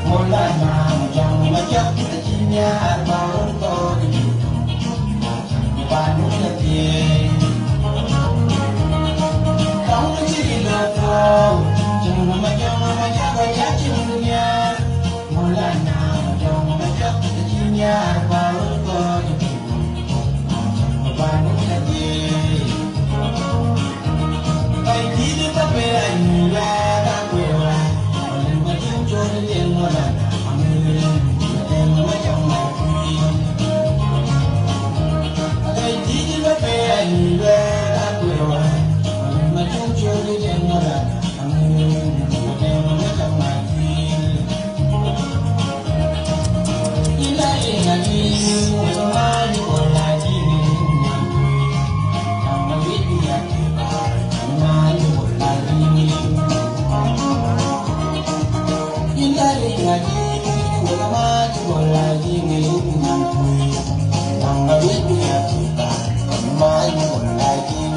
Molana jang majak kinya baru to di banu lagi kau jadi lo jang majak cacingnya Molana jang majak kinya baru to di banu lagi kai di pape ayula da kuela olen majak jori Molana Lagi